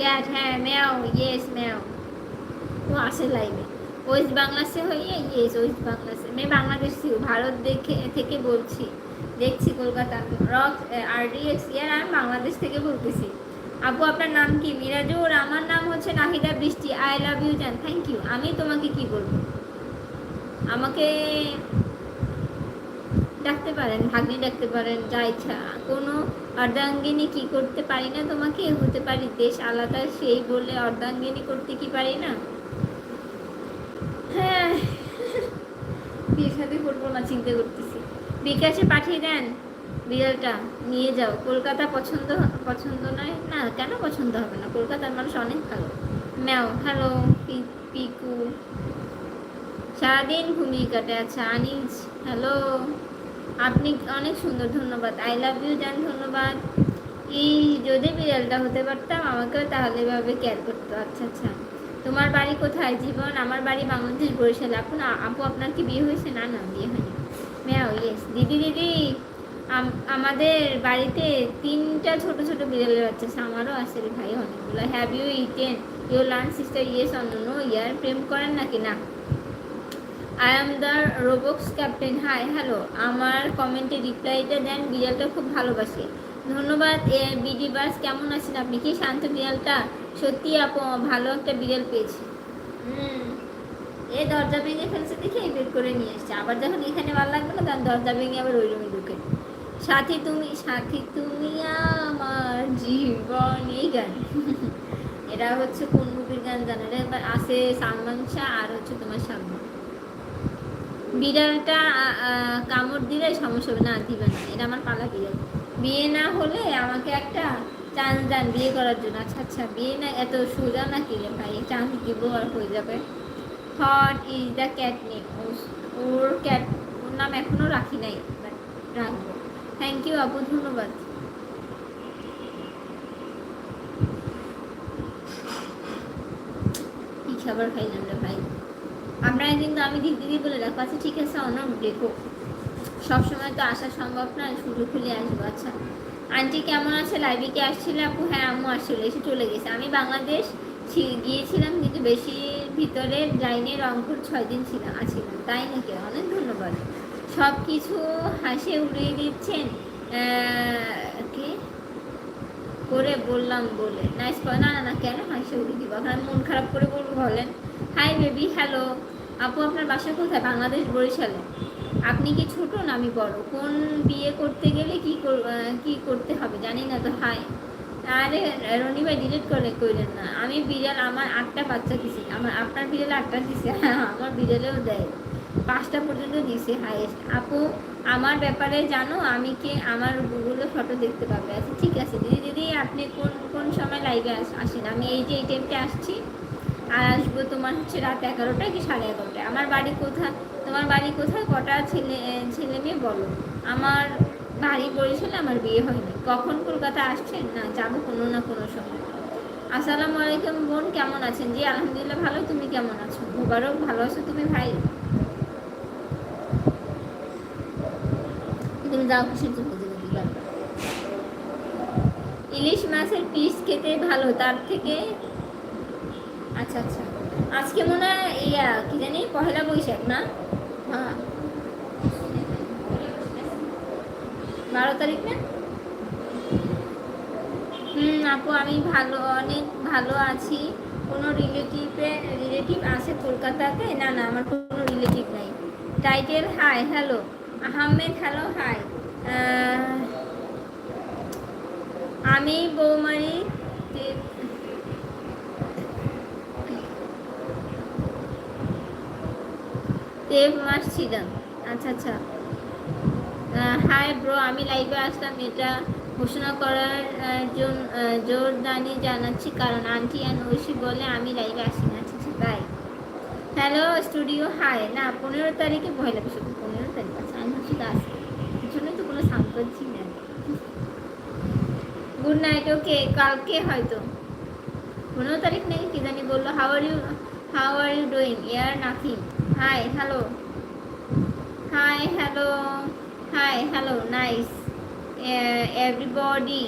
cat है म्याओ yes म्याओ वहाँ से लाइव है ওয়েস্ট বাংলা से হইয়ে ইয়েস ওয়েস্ট বাংলা से मैं বাংলাদেশ से हूँ ভারত থেকে বলছি দেখছি কলকাতা রক আরডিএক্স ইয়ার আমি বাংলাদেশ থেকে বলতেছি আপু আপনার নাম কি মিরাজুর আমার নাম হচ্ছে নাহিদা বৃষ্টি আই লাভ ইউ জান থ্যাংক ইউ আমি তোমাকে কি বলবো আমাকে ডাকতে পারেন ভাগ্নি ডাকতে পারেন যা ইচ্ছা কোনো অর্ধাঙ্গিনী কি করতে পারি না তোমাকে হতে পারি দেশ আলাদা সেই বলে অর্ধাঙ্গিনী করতে কি পারি না হ্যাঁ বিয়ের সাথে করবো না চিন্তা করতেছি বিকাশে পাঠিয়ে দেন বিড়ালটা নিয়ে যাও কলকাতা পছন্দ নয় না কেন পছন্দ হবে না কলকাতার মানুষ অনেক ভালো ম্যাও হ্যালো পিকু সারাদিন ঘুমিয়ে কাটে আচ্ছা আনিস হ্যালো আপনি অনেক সুন্দর ধন্যবাদ আই লাভ ইউ জান ধন্যবাদ এই যদি বিড়ালটা হতে পারতাম আমাকেও তাহলে এভাবে কেয়ার করতো আচ্ছা আচ্ছা তোমার বাড়ি কোথায় জীবন আমার বাড়ি বাংলাদেশ বরিশাল এখন আপু আপনার কি বিয়ে হয়েছে না না বিয়ে হয়নি ম্যাও ইয়েস দিদি আমাদের বাড়িতে 3টা ছোট ছোট বিড়ালের বাচ্চা আছে আমারও আছে রে ভাই অনেকগুলো have you eaten you learn sister yes on no ইয়ার প্রেম করেন নাকি না I am the Robux captain hi hello আমার কমেন্টে রিপ্লাইটা দেন বিড়ালটা খুব ভালোবাসে ধন্যবাদ বিডি বাস কেমন আছেন আপনি কি শান্ত বিড়ালটা সত্যি আপু ভালো একটা বিড়াল পেয়েছি এ দরজা ভেঙে ফেলছে দেখে বের করে নিয়ে এসছে আবার যখন এখানে ভালো লাগবে না তখন দরজা ভেঙে আবার ওই রুমে ঢুকে সাথী তুমি আমার জীবন এই গান এরা হচ্ছে কোন মুভির গান জানো এটা আছে সালমান শাহ আর হচ্ছে তোমার সালমান বিড়ালটা কামড় দিলে সমস্যা হবে না দিবে না এটা আমার পালা বিড়াল বিয়ে না হলে আমাকে একটা চান্স দেন বিয়ে করার জন্য আচ্ছা আচ্ছা বিয়ে না এত সোজা না কি রে ভাই চান্স দিব আর হয়ে যাবে what is the cat name ওর নাম এখনো রাখি নাই রাখবো থ্যাংক ইউ আপু ধন্যবাদ কি খাবার খাইলাম রে ভাই আপনারা কিন্তু আমি দিদি বলে রাখবো আচ্ছা ঠিক আছে অনর দেখো সবসময় তো আসা সম্ভব না সুযোগ খুলে আসবো আচ্ছা আন্টি কেমন আছে লাইভে কি আসছিল আপু হ্যাঁ আম্মু আসছিল এসে চলে গেছে আমি বাংলাদেশ গিয়েছিলাম কিন্তু বেশি ভিতরে লাইনে রংপুর 6 দিন আছিলাম তাই নাকি অনেক ধন্যবাদ সব কিছু হাসে উড়িয়ে দিচ্ছেন কি করে বললাম বলে নাইস না না না কেন হাসে উড়িয়ে দিব এখন মন খারাপ করে বলবো বলেন হাই বেবি হ্যালো আপু আপনার বাসা কোথায় বাংলাদেশ বরিশালে আপনি কি ছোট না আমি বড় কোন বিয়ে করতে গেলে কি করতে হবে জানি না তো হাই আরে রনি ভাই ডিলিট কইলেন না আমি বিড়াল আমার 8টা বাচ্চা দিছি আপনার বিড়াল 8টা দিছে আমার বিড়ালেও দেয় 5টা পর্যন্ত দিছে হাইয়েস্ট আপু আমার ব্যাপারে জানো আমি কি আমার গুগলে ফটো দেখতে পাবে আচ্ছা ঠিক আছে দিদি আপনি কোন সময় লাইভে আসেন আমি এই টাইমটা আসছি আর আসবো তোমার হচ্ছে রাত 11টা কি 11:30 আমার বাড়ি কোথায় তোমার বাড়ি কোথায় কটা ছেলে মেয়ে বলো আমার বাড়ি বরিশালে আমার বিয়ে হয়নি কখন কলকাতা আসছেন না যাবো কোনো না কোনো সময় আসসালামু আলাইকুম বোন কেমন আছেন জি আলহামদুলিল্লাহ ভালো তুমি কেমন আছো মুবারক ভালো আছো তুমি ভাই তুমি যাও কিসের জন্য ইলিশ মাছের পিস খেতে ভালো তার থেকে আচ্ছা আচ্ছা আজকে মনে হয় কি জানি পহেলা বৈশাখ না হ্যাঁ 12 তারিখ না আপু আমি অনেক ভালো আছি কোনো রিলেটিভ আছে কলকাতাতে না না আমার কোনো রিলেটিভ নাই title hi hello Ahmed hello hi আমি বৌমারি দেব মাস ছিলাম আচ্ছা আচ্ছা হাই ব্রো আমি লাইভে আসলাম এটা ঘোষণা করার জোরদানি জানাচ্ছি কারণ আন্টি অ্যান্ড ঐশী বলে আমি লাইভে আসি না আচ্ছা আচ্ছা তাই হ্যালো স্টুডিও হাই না 15 তারিখে পয়লা বৈশাখ 15 তারিখ আচ্ছা আমি হচ্ছে আসছি জন্যই তো কোনো সাউন্ড করছি না গুড নাইট ওকে কালকে হয়তো 15 তারিখ নেই কি জানি বললো হাউ আর ইউ ডুইং ইয়ার nothing hi hello hi hello hi hello nice everybody